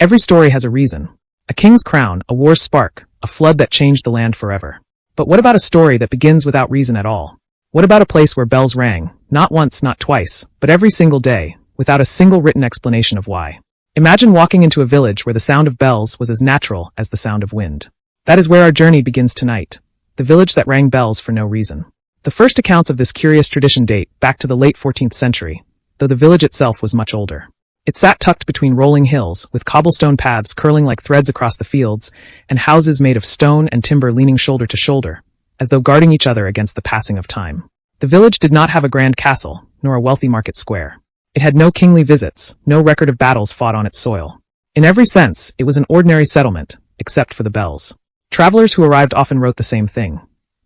Every story has a reason. A king's crown, a war's spark, a flood that changed the land forever. But what about a story that begins without reason at all? What about a place where bells rang, not once, not twice, but every single day, without a single written explanation of why? Imagine walking into a village where the sound of bells was as natural as the sound of wind. That is where our journey begins tonight. The village that rang bells for no reason. The first accounts of this curious tradition date back to the late 14th century, though the village itself was much older. It sat tucked between rolling hills, with cobblestone paths curling like threads across the fields, and houses made of stone and timber leaning shoulder to shoulder, as though guarding each other against the passing of time. The village did not have a grand castle, nor a wealthy market square. It had no kingly visits, no record of battles fought on its soil. In every sense, it was an ordinary settlement, except for the bells. Travelers who arrived often wrote the same thing.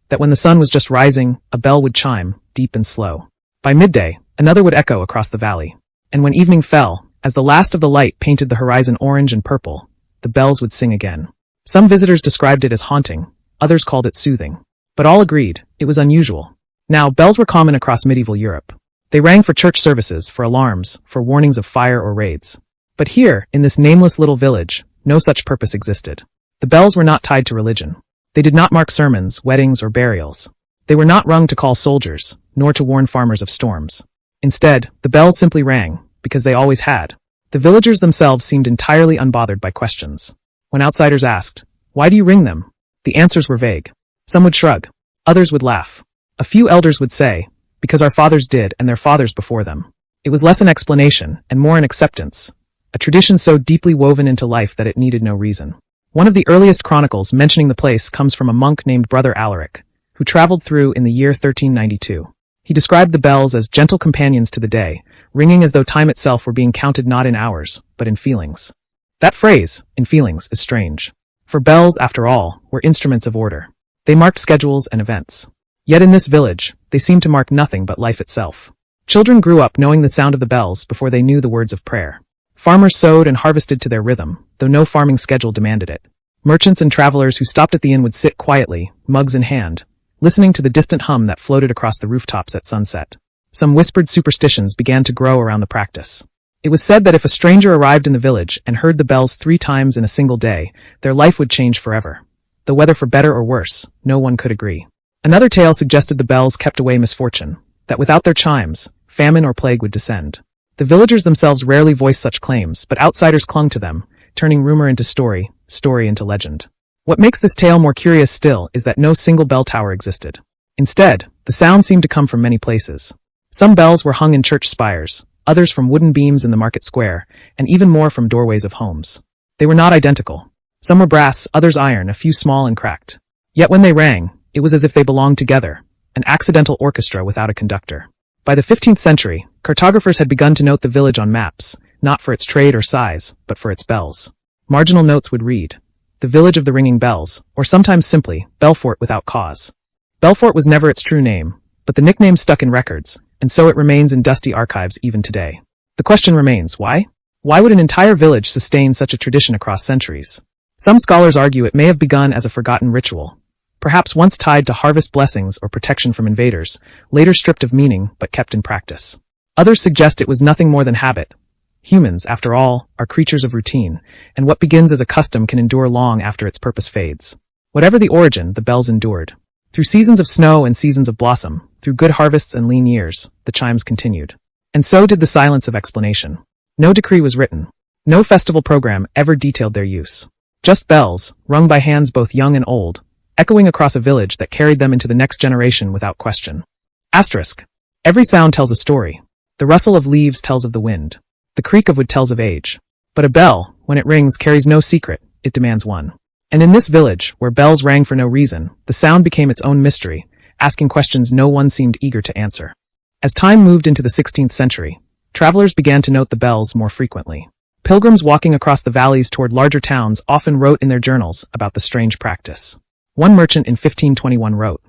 That when the sun was just rising, a bell would chime, deep and slow. By midday, another would echo across the valley. And when evening fell, as the last of the light painted the horizon orange and purple, the bells would sing again. Some visitors described it as haunting, others called it soothing. But all agreed, it was unusual. Now, bells were common across medieval Europe. They rang for church services, for alarms, for warnings of fire or raids. But here, in this nameless little village, no such purpose existed. The bells were not tied to religion. They did not mark sermons, weddings, or burials. They were not rung to call soldiers, nor to warn farmers of storms. Instead, the bells simply rang, because they always had. The villagers themselves seemed entirely unbothered by questions. When outsiders asked, "Why do you ring them?" the answers were vague. Some would shrug. Others would laugh. A few elders would say, "Because our fathers did and their fathers before them." It was less an explanation and more an acceptance, a tradition so deeply woven into life that it needed no reason. One of the earliest chronicles mentioning the place comes from a monk named Brother Alaric, who traveled through in the year 1392. He described the bells as gentle companions to the day, ringing as though time itself were being counted not in hours, but in feelings. That phrase, in feelings, is strange. For bells, after all, were instruments of order. They marked schedules and events. Yet in this village, they seemed to mark nothing but life itself. Children grew up knowing the sound of the bells before they knew the words of prayer. Farmers sowed and harvested to their rhythm, though no farming schedule demanded it. Merchants and travelers who stopped at the inn would sit quietly, mugs in hand, listening to the distant hum that floated across the rooftops at sunset. Some whispered superstitions began to grow around the practice. It was said that if a stranger arrived in the village and heard the bells 3 times in a single day, their life would change forever. Though whether for better or worse, no one could agree. Another tale suggested the bells kept away misfortune, that without their chimes, famine or plague would descend. The villagers themselves rarely voiced such claims, but outsiders clung to them, turning rumor into story, story into legend. What makes this tale more curious still is that no single bell tower existed. Instead, the sound seemed to come from many places. Some bells were hung in church spires, others from wooden beams in the market square, and even more from doorways of homes. They were not identical. Some were brass, others iron, a few small and cracked. Yet when they rang, it was as if they belonged together, an accidental orchestra without a conductor. By the 15th century, cartographers had begun to note the village on maps, not for its trade or size, but for its bells. Marginal notes would read, "The village of the ringing bells," or sometimes simply, "Belfort without cause." Belfort was never its true name, but the nickname stuck in records, and so it remains in dusty archives even today. The question remains, why? Why would an entire village sustain such a tradition across centuries? Some scholars argue it may have begun as a forgotten ritual, perhaps once tied to harvest blessings or protection from invaders, later stripped of meaning but kept in practice. Others suggest it was nothing more than habit. Humans, after all, are creatures of routine, and what begins as a custom can endure long after its purpose fades. Whatever the origin, the bells endured. Through seasons of snow and seasons of blossom, through good harvests and lean years, the chimes continued. And so did the silence of explanation. No decree was written. No festival program ever detailed their use. Just bells, rung by hands both young and old, echoing across a village that carried them into the next generation without question. Asterisk. Every sound tells a story. The rustle of leaves tells of the wind. The creak of wood tells of age. But a bell, when it rings, carries no secret, it demands one. And in this village, where bells rang for no reason, the sound became its own mystery, asking questions no one seemed eager to answer. As time moved into the 16th century, travelers began to note the bells more frequently. Pilgrims walking across the valleys toward larger towns often wrote in their journals about the strange practice. One merchant in 1521 wrote,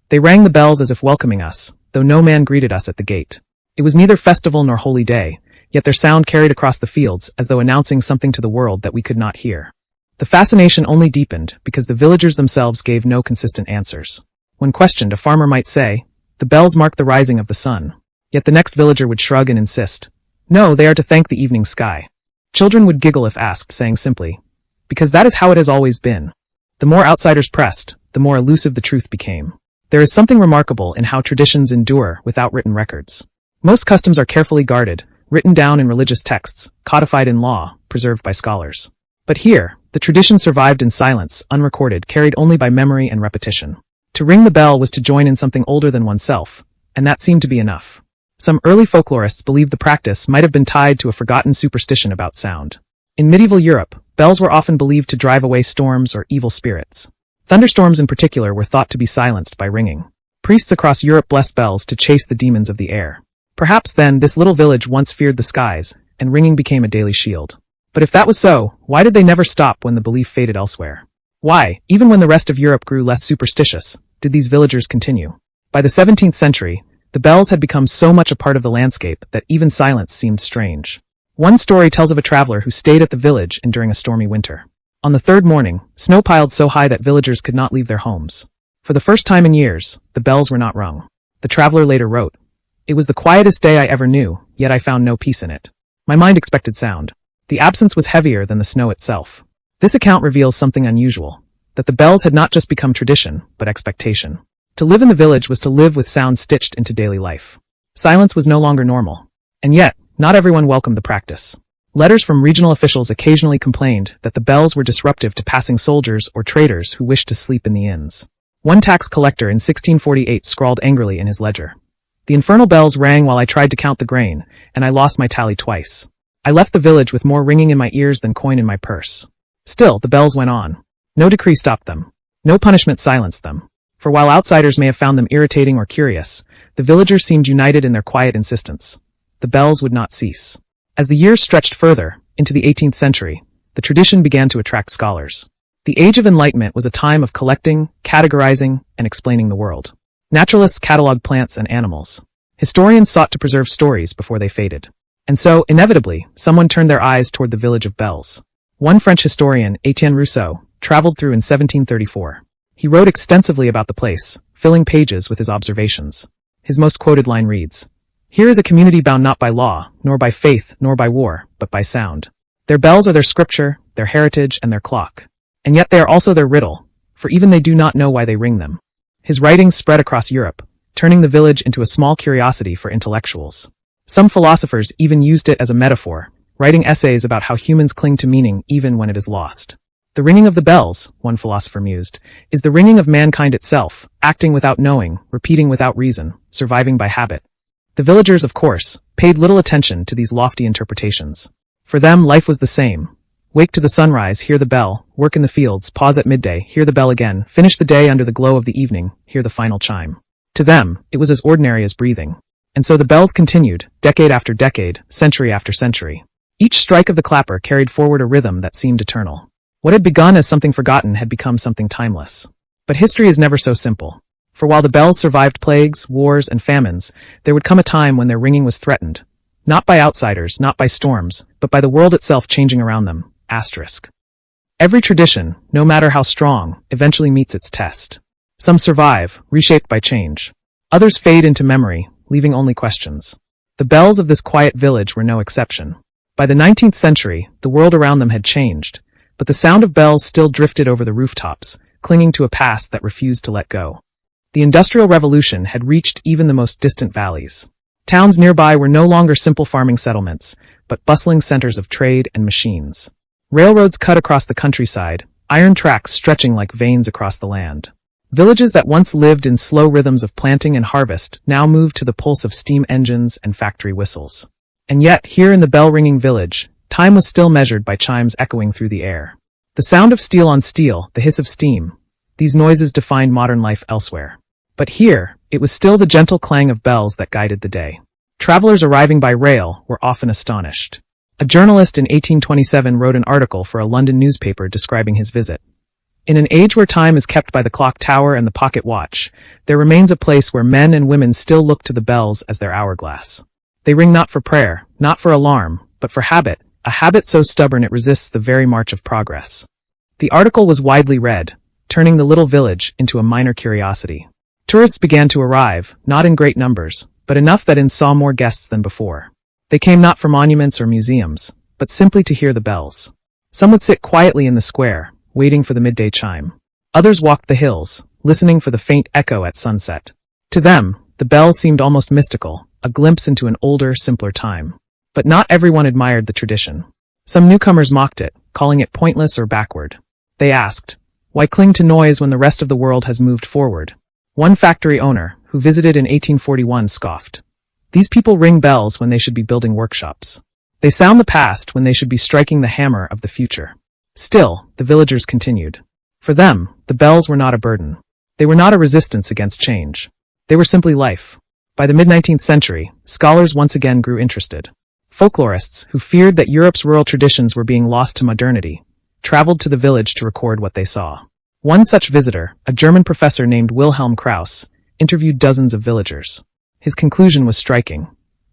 "They rang the bells as if welcoming us, though no man greeted us at the gate. It was neither festival nor holy day, yet their sound carried across the fields as though announcing something to the world that we could not hear." The fascination only deepened because the villagers themselves gave no consistent answers. When questioned, a farmer might say, "The bells mark the rising of the sun." Yet the next villager would shrug and insist, "No, they are to thank the evening sky." Children would giggle if asked, saying simply, "Because that is how it has always been." The more outsiders pressed, the more elusive the truth became. There is something remarkable in how traditions endure without written records. Most customs are carefully guarded, written down in religious texts, codified in law, preserved by scholars. But here, the tradition survived in silence, unrecorded, carried only by memory and repetition. To ring the bell was to join in something older than oneself, and that seemed to be enough. Some early folklorists believed the practice might have been tied to a forgotten superstition about sound. In medieval Europe, bells were often believed to drive away storms or evil spirits. Thunderstorms in particular were thought to be silenced by ringing. Priests across Europe blessed bells to chase the demons of the air. Perhaps then this little village once feared the skies, and ringing became a daily shield. But if that was so, why did they never stop when the belief faded elsewhere? Why, even when the rest of Europe grew less superstitious, did these villagers continue? By the 17th century, the bells had become so much a part of the landscape that even silence seemed strange. One story tells of a traveler who stayed at the village during a stormy winter. On the third morning, snow piled so high that villagers could not leave their homes. For the first time in years, the bells were not rung. The traveler later wrote, "It was the quietest day I ever knew, yet I found no peace in it. My mind expected sound. The absence was heavier than the snow itself." This account reveals something unusual, that the bells had not just become tradition, but expectation. To live in the village was to live with sound stitched into daily life. Silence was no longer normal. And yet, not everyone welcomed the practice. Letters from regional officials occasionally complained that the bells were disruptive to passing soldiers or traders who wished to sleep in the inns. One tax collector in 1648 scrawled angrily in his ledger, "The infernal bells rang while I tried to count the grain, and I lost my tally twice. I left the village with more ringing in my ears than coin in my purse." Still, the bells went on. No decree stopped them. No punishment silenced them. For while outsiders may have found them irritating or curious, the villagers seemed united in their quiet insistence. The bells would not cease. As the years stretched further, into the 18th century, the tradition began to attract scholars. The Age of Enlightenment was a time of collecting, categorizing, and explaining the world. Naturalists catalogued plants and animals. Historians sought to preserve stories before they faded. And so, inevitably, someone turned their eyes toward the village of bells. One French historian, Étienne Rousseau, traveled through in 1734. He wrote extensively about the place, filling pages with his observations. His most quoted line reads, "Here is a community bound not by law, nor by faith, nor by war, but by sound. Their bells are their scripture, their heritage, and their clock. And yet they are also their riddle, for even they do not know why they ring them." His writings spread across Europe, turning the village into a small curiosity for intellectuals. Some philosophers even used it as a metaphor, writing essays about how humans cling to meaning even when it is lost. "The ringing of the bells," one philosopher mused, "is the ringing of mankind itself, acting without knowing, repeating without reason, surviving by habit." The villagers, of course, paid little attention to these lofty interpretations. For them, life was the same. Wake to the sunrise, hear the bell, work in the fields, pause at midday, hear the bell again, finish the day under the glow of the evening, hear the final chime. To them, it was as ordinary as breathing. And so the bells continued, decade after decade, century after century. Each strike of the clapper carried forward a rhythm that seemed eternal. What had begun as something forgotten had become something timeless. But history is never so simple. For while the bells survived plagues, wars, and famines, there would come a time when their ringing was threatened. Not by outsiders, not by storms, but by the world itself changing around them. Every tradition, no matter how strong, eventually meets its test. Some survive, reshaped by change. Others fade into memory, leaving only questions. The bells of this quiet village were no exception. By the 19th century, the world around them had changed, but the sound of bells still drifted over the rooftops, clinging to a past that refused to let go. The Industrial Revolution had reached even the most distant valleys. Towns nearby were no longer simple farming settlements, but bustling centers of trade and machines. Railroads cut across the countryside, iron tracks stretching like veins across the land. Villages that once lived in slow rhythms of planting and harvest now moved to the pulse of steam engines and factory whistles. And yet, here in the bell-ringing village, time was still measured by chimes echoing through the air. The sound of steel on steel, the hiss of steam, these noises defined modern life elsewhere. But here, it was still the gentle clang of bells that guided the day. Travelers arriving by rail were often astonished. A journalist in 1827 wrote an article for a London newspaper describing his visit. "In an age where time is kept by the clock tower and the pocket watch, there remains a place where men and women still look to the bells as their hourglass. They ring not for prayer, not for alarm, but for habit, a habit so stubborn it resists the very march of progress." The article was widely read, turning the little village into a minor curiosity. Tourists began to arrive, not in great numbers, but enough that inns saw more guests than before. They came not for monuments or museums, but simply to hear the bells. Some would sit quietly in the square, waiting for the midday chime. Others walked the hills, listening for the faint echo at sunset. To them, the bells seemed almost mystical, a glimpse into an older, simpler time. But not everyone admired the tradition. Some newcomers mocked it, calling it pointless or backward. They asked, why cling to noise when the rest of the world has moved forward? One factory owner, who visited in 1841, scoffed. These people ring bells when they should be building workshops. They sound the past when they should be striking the hammer of the future. Still, the villagers continued. For them, the bells were not a burden. They were not a resistance against change. They were simply life. By the mid-19th century, scholars once again grew interested. Folklorists, who feared that Europe's rural traditions were being lost to modernity, traveled to the village to record what they saw. One such visitor, a German professor named Wilhelm Krauss, interviewed dozens of villagers. His conclusion was striking.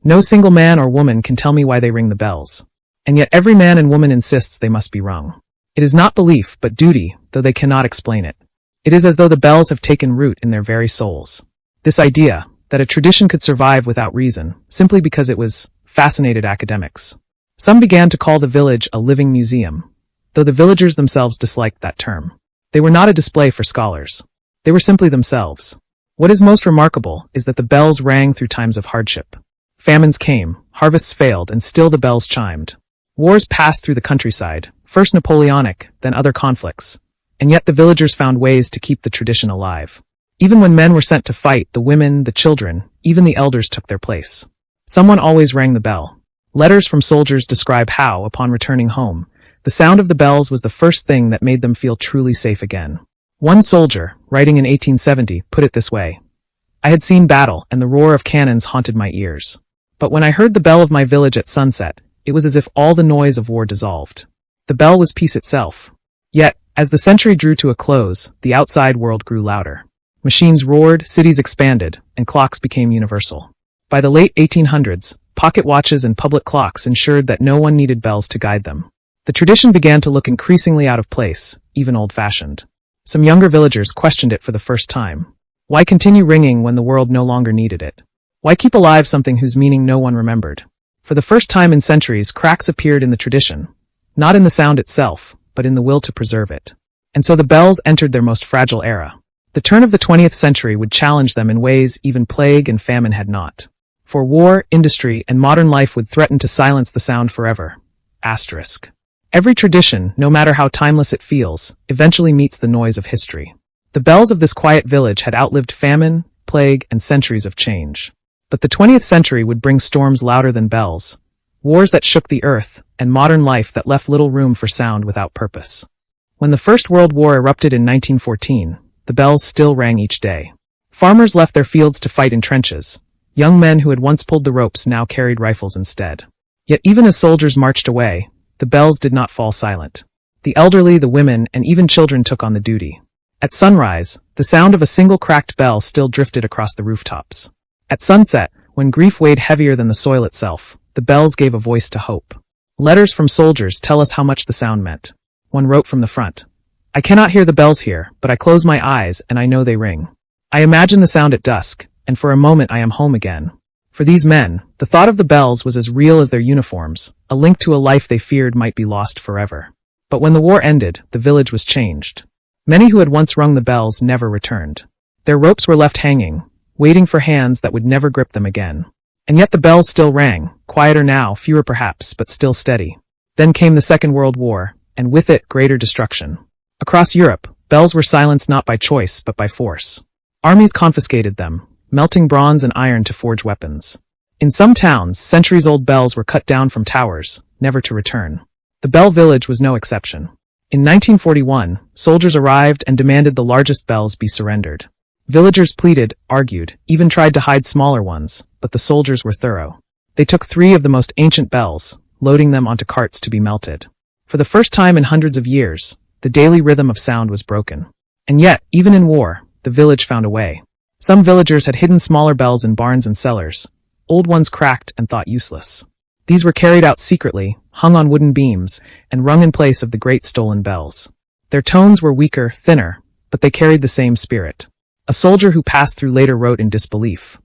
No single man or woman can tell me why they ring the bells. And yet every man and woman insists they must be rung. It is not belief, but duty, though they cannot explain it. It is as though the bells have taken root in their very souls. This idea, that a tradition could survive without reason, simply because it was, fascinated academics. Some began to call the village a living museum, though the villagers themselves disliked that term. They were not a display for scholars. They were simply themselves. What is most remarkable is that the bells rang through times of hardship. Famines came, harvests failed, and still the bells chimed. Wars passed through the countryside, first Napoleonic, then other conflicts, and yet the villagers found ways to keep the tradition alive. Even when men were sent to fight, the women, the children, even the elders took their place. Someone always rang the bell. Letters from soldiers describe how, upon returning home, the sound of the bells was the first thing that made them feel truly safe again. One soldier, writing in 1870, put it this way: I had seen battle, and the roar of cannons haunted my ears. But when I heard the bell of my village at sunset, it was as if all the noise of war dissolved. The bell was peace itself. Yet, as the century drew to a close, the outside world grew louder. Machines roared, cities expanded, and clocks became universal. By the late 1800s, pocket watches and public clocks ensured that no one needed bells to guide them. The tradition began to look increasingly out of place, even old-fashioned. Some younger villagers questioned it for the first time. Why continue ringing when the world no longer needed it? Why keep alive something whose meaning no one remembered? For the first time in centuries, cracks appeared in the tradition, not in the sound itself, but in the will to preserve it. And so the bells entered their most fragile era. The turn of the 20th century would challenge them in ways even plague and famine had not. For war, industry, and modern life would threaten to silence the sound forever. Asterisk. Every tradition, no matter how timeless it feels, eventually meets the noise of history. The bells of this quiet village had outlived famine, plague, and centuries of change. But the 20th century would bring storms louder than bells, wars that shook the earth, and modern life that left little room for sound without purpose. When the First World War erupted in 1914, the bells still rang each day. Farmers left their fields to fight in trenches. Young men who had once pulled the ropes now carried rifles instead. Yet even as soldiers marched away, the bells did not fall silent. The elderly, the women, and even children took on the duty. At sunrise, the sound of a single cracked bell still drifted across the rooftops. At sunset, when grief weighed heavier than the soil itself, the bells gave a voice to hope. Letters from soldiers tell us how much the sound meant. One wrote from the front: I cannot hear the bells here, but I close my eyes and I know they ring. I imagine the sound at dusk, and for a moment I am home again. For these men, the thought of the bells was as real as their uniforms, a link to a life they feared might be lost forever. But when the war ended, the village was changed. Many who had once rung the bells never returned. Their ropes were left hanging, waiting for hands that would never grip them again. And yet the bells still rang, quieter now, fewer perhaps, but still steady. Then came the Second World War, and with it greater destruction. Across Europe, bells were silenced not by choice but by force. Armies confiscated them, melting bronze and iron to forge weapons. In some towns, centuries-old bells were cut down from towers, never to return. The Bell Village was no exception. In 1941, soldiers arrived and demanded the largest bells be surrendered. Villagers pleaded, argued, even tried to hide smaller ones, but the soldiers were thorough. They took 3 of the most ancient bells, loading them onto carts to be melted. For the first time in hundreds of years, the daily rhythm of sound was broken. And yet, even in war, the village found a way. Some villagers had hidden smaller bells in barns and cellars, old ones cracked and thought useless. These were carried out secretly, hung on wooden beams, and rung in place of the great stolen bells. Their tones were weaker, thinner, but they carried the same spirit. A soldier who passed through later wrote in disbelief: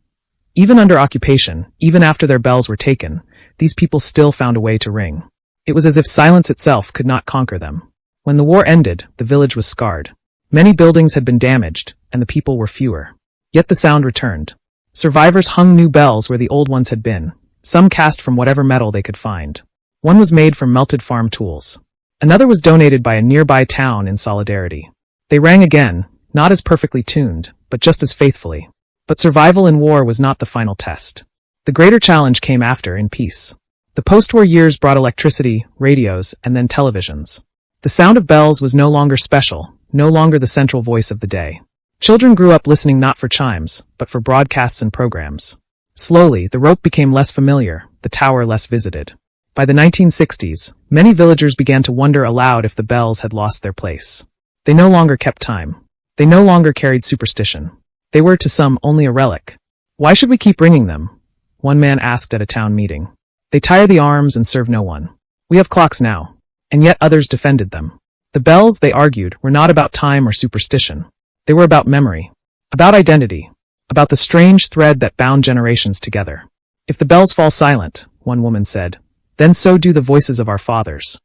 even under occupation, even after their bells were taken, these people still found a way to ring. It was as if silence itself could not conquer them. When the war ended, the village was scarred. Many buildings had been damaged, and the people were fewer. Yet the sound returned. Survivors hung new bells where the old ones had been, some cast from whatever metal they could find. One was made from melted farm tools. Another was donated by a nearby town in solidarity. They rang again, not as perfectly tuned, but just as faithfully. But survival in war was not the final test. The greater challenge came after, in peace. The post-war years brought electricity, radios, and then televisions. The sound of bells was no longer special, no longer the central voice of the day. Children grew up listening not for chimes, but for broadcasts and programs. Slowly, the rope became less familiar, the tower less visited. By the 1960s, many villagers began to wonder aloud if the bells had lost their place. They no longer kept time. They no longer carried superstition. They were to some only a relic. Why should we keep ringing them? One man asked at a town meeting. They tire the arms and serve no one. We have clocks now. And yet others defended them. The bells, they argued, were not about time or superstition. They were about memory, about identity, about the strange thread that bound generations together. If the bells fall silent, one woman said, then so do the voices of our fathers.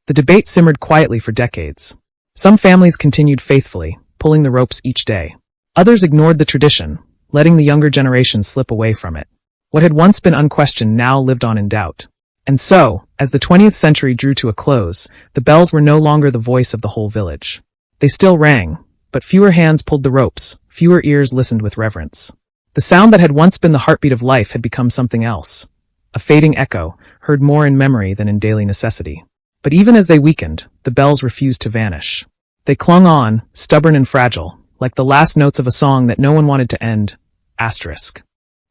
The debate simmered quietly for decades. Some families continued faithfully, pulling the ropes each day. Others ignored the tradition, letting the younger generation slip away from it. What had once been unquestioned now lived on in doubt. And so, as the 20th century drew to a close, the bells were no longer the voice of the whole village. They still rang, but fewer hands pulled the ropes, fewer ears listened with reverence. The sound that had once been the heartbeat of life had become something else. A fading echo, heard more in memory than in daily necessity. But even as they weakened, the bells refused to vanish. They clung on, stubborn and fragile, like the last notes of a song that no one wanted to end. Asterisk.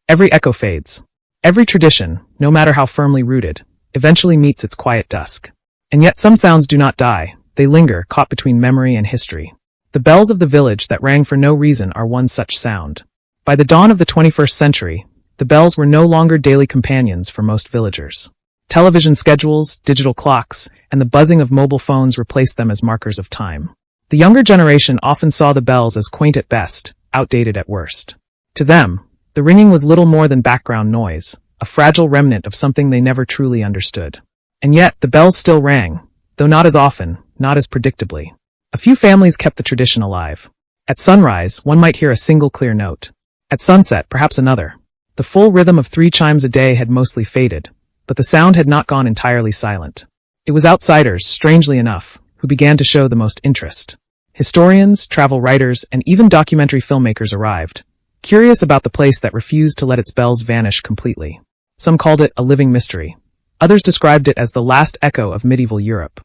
Every echo fades. Every tradition, no matter how firmly rooted, eventually meets its quiet dusk. And yet some sounds do not die. They linger, caught between memory and history. The bells of the village that rang for no reason are one such sound. By the dawn of the 21st century, the bells were no longer daily companions for most villagers. Television schedules, digital clocks, and the buzzing of mobile phones replaced them as markers of time. The younger generation often saw the bells as quaint at best, outdated at worst. To them, the ringing was little more than background noise, a fragile remnant of something they never truly understood. And yet, the bells still rang, though not as often, not as predictably. A few families kept the tradition alive. At sunrise, one might hear a single clear note. At sunset, perhaps another. The full rhythm of 3 chimes a day had mostly faded, but the sound had not gone entirely silent. It was outsiders, strangely enough, who began to show the most interest. Historians, travel writers, and even documentary filmmakers arrived, curious about the place that refused to let its bells vanish completely. Some called it a living mystery. Others described it as the last echo of medieval Europe.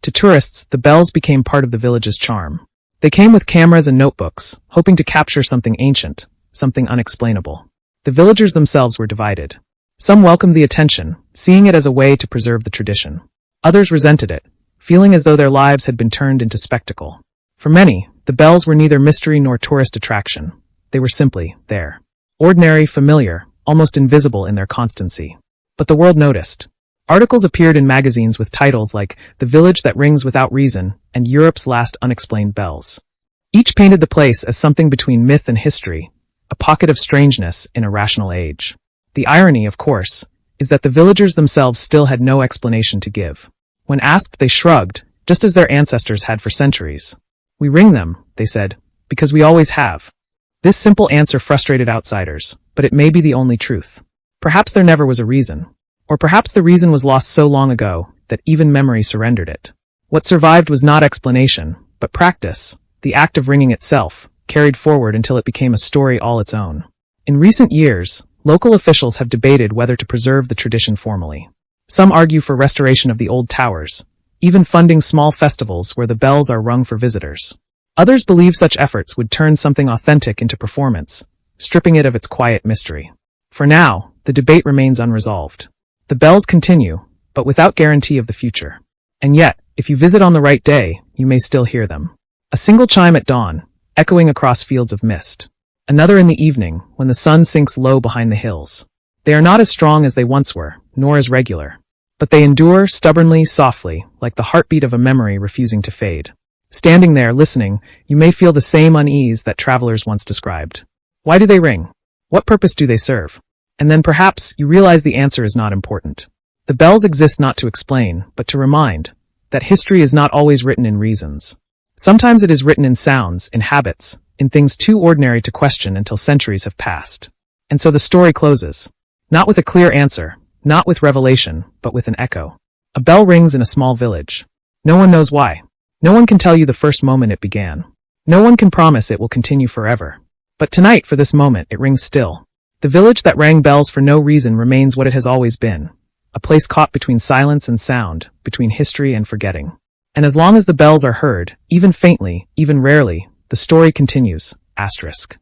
To tourists, the bells became part of the village's charm. They came with cameras and notebooks, hoping to capture something ancient, something unexplainable. The villagers themselves were divided. Some welcomed the attention, seeing it as a way to preserve the tradition. Others resented it, feeling as though their lives had been turned into spectacle. For many, the bells were neither mystery nor tourist attraction. They were simply there. Ordinary, familiar, almost invisible in their constancy. But the world noticed. Articles appeared in magazines with titles like The Village That Rings Without Reason and Europe's Last Unexplained Bells. Each painted the place as something between myth and history, a pocket of strangeness in a rational age. The irony, of course, is that the villagers themselves still had no explanation to give. When asked, they shrugged, just as their ancestors had for centuries. We ring them, they said, because we always have. This simple answer frustrated outsiders, but it may be the only truth. Perhaps there never was a reason. Or perhaps the reason was lost so long ago that even memory surrendered it. What survived was not explanation, but practice, the act of ringing itself, carried forward until it became a story all its own. In recent years, local officials have debated whether to preserve the tradition formally. Some argue for restoration of the old towers, even funding small festivals where the bells are rung for visitors. Others believe such efforts would turn something authentic into performance, stripping it of its quiet mystery. For now, the debate remains unresolved. The bells continue, but without guarantee of the future. And yet, if you visit on the right day, you may still hear them. A single chime at dawn, echoing across fields of mist. Another in the evening, when the sun sinks low behind the hills. They are not as strong as they once were, nor as regular. But they endure stubbornly, softly, like the heartbeat of a memory refusing to fade. Standing there, listening, you may feel the same unease that travelers once described. Why do they ring? What purpose do they serve? And then perhaps you realize the answer is not important. The bells exist not to explain, but to remind that history is not always written in reasons. Sometimes it is written in sounds, in habits, in things too ordinary to question until centuries have passed. And so the story closes. Not with a clear answer, not with revelation, but with an echo. A bell rings in a small village. No one knows why. No one can tell you the first moment it began. No one can promise it will continue forever. But tonight, for this moment, it rings still. The village that rang bells for no reason remains what it has always been. A place caught between silence and sound, between history and forgetting. And as long as the bells are heard, even faintly, even rarely, the story continues. Asterisk.